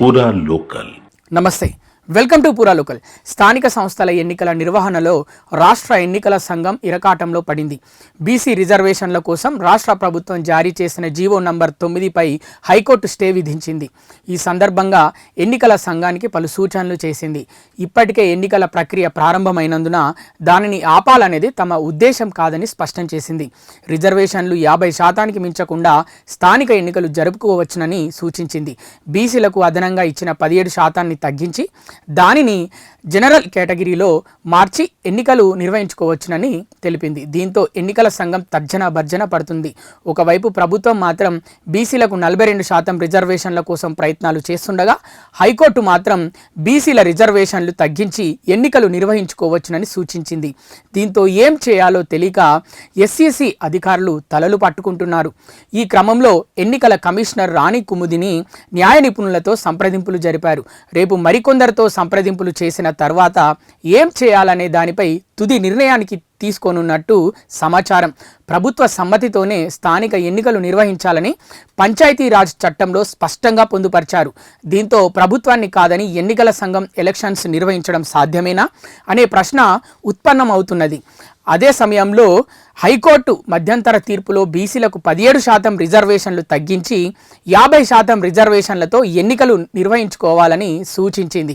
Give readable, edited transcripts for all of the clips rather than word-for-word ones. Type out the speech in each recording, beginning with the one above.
పూరా లోకల్. నమస్తే, welcome to పూరా లోకల్. స్థానిక సంస్థల ఎన్నికల నిర్వహణలో రాష్ట్ర ఎన్నికల సంఘం ఇరకాటంలో పడింది. బీసీ రిజర్వేషన్ల కోసం రాష్ట్ర ప్రభుత్వం జారీ చేసిన జీవో నంబర్ 9పై హైకోర్టు స్టే విధించింది. ఈ సందర్భంగా ఎన్నికల సంఘానికి పలు సూచనలు చేసింది. ఇప్పటికే ఎన్నికల ప్రక్రియ ప్రారంభమైనందున దానిని ఆపాలనేది తమ ఉద్దేశం కాదని స్పష్టం చేసింది. రిజర్వేషన్లు 50% మించకుండా స్థానిక ఎన్నికలు జరుపుకోవచ్చునని సూచించింది. బీసీలకు అదనంగా ఇచ్చిన 17% తగ్గించి దానిని జనరల్ కేటగిరీలో మార్చి ఎన్నికలు నిర్వహించుకోవచ్చునని తెలిపింది. దీంతో ఎన్నికల సంఘం తర్జన భర్జన పడుతుంది. ఒకవైపు ప్రభుత్వం మాత్రం బీసీలకు 42% రిజర్వేషన్ల కోసం ప్రయత్నాలు చేస్తుండగా, హైకోర్టు మాత్రం బీసీల రిజర్వేషన్లు తగ్గించి ఎన్నికలు నిర్వహించుకోవచ్చునని సూచించింది. దీంతో ఏం చేయాలో తెలియక ఎస్ఈసి అధికారులు తలలు పట్టుకుంటున్నారు. ఈ క్రమంలో ఎన్నికల కమిషనర్ రాణి కుముదిని న్యాయ నిపుణులతో సంప్రదింపులు జరిపారు. రేపు మరికొందరితో సంప్రదింపులు చేసిన తర్వాత ఏం చేయాలనే దానిపై తుది నిర్ణయానికి తీసుకోనున్నట్టు సమాచారం. ప్రభుత్వ సమ్మతితోనే స్థానిక ఎన్నికలు నిర్వహించాలని పంచాయతీరాజ్ చట్టంలో స్పష్టంగా పొందుపరిచారు. దీంతో ప్రభుత్వాన్ని కాదని ఎన్నికల సంఘం ఎలక్షన్స్ నిర్వహించడం సాధ్యమేనా అనే ప్రశ్న ఉత్పన్నమవుతున్నది. అదే సమయంలో హైకోర్టు మధ్యంతర తీర్పులో బీసీలకు 17% రిజర్వేషన్లు తగ్గించి 50% రిజర్వేషన్లతో ఎన్నికలు నిర్వహించుకోవాలని సూచించింది.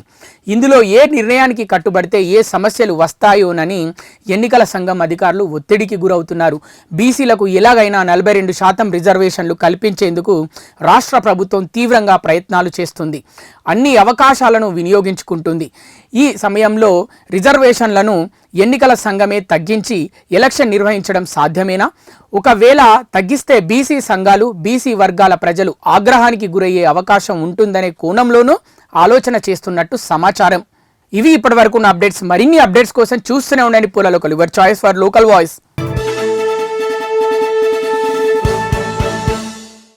ఇందులో ఏ నిర్ణయానికి కట్టుబడితే ఏ సమస్యలు వస్తాయోనని ఎన్నికల సంఘం అధికారులు ఒత్తిడికి గురవుతున్నారు. బీసీలకు ఎలాగైనా 42% రిజర్వేషన్లు కల్పించేందుకు రాష్ట్ర ప్రభుత్వం తీవ్రంగా ప్రయత్నాలు చేస్తుంది. అన్ని అవకాశాలను వినియోగించుకుంటుంది. ఈ సమయంలో రిజర్వేషన్లను ఎన్నికల సంఘమే తగ్గించి ఎలక్షన్ నిర్వహించడం సాధ్యమేనా? ఒకవేళ తగ్గిస్తే బీసీ సంఘాలు, బీసీ వర్గాల ప్రజలు ఆగ్రహానికి గురయ్యే అవకాశం ఉంటుందనే కోణంలోనూ ఆలోచన చేస్తున్నట్టు సమాచారం. ఇవి ఇప్పటివరకు ఉన్న అప్డేట్స్. మరిన్ని అప్డేట్స్ కోసం చూస్తూనే ఉండండి పూరా local, your choice for local voice.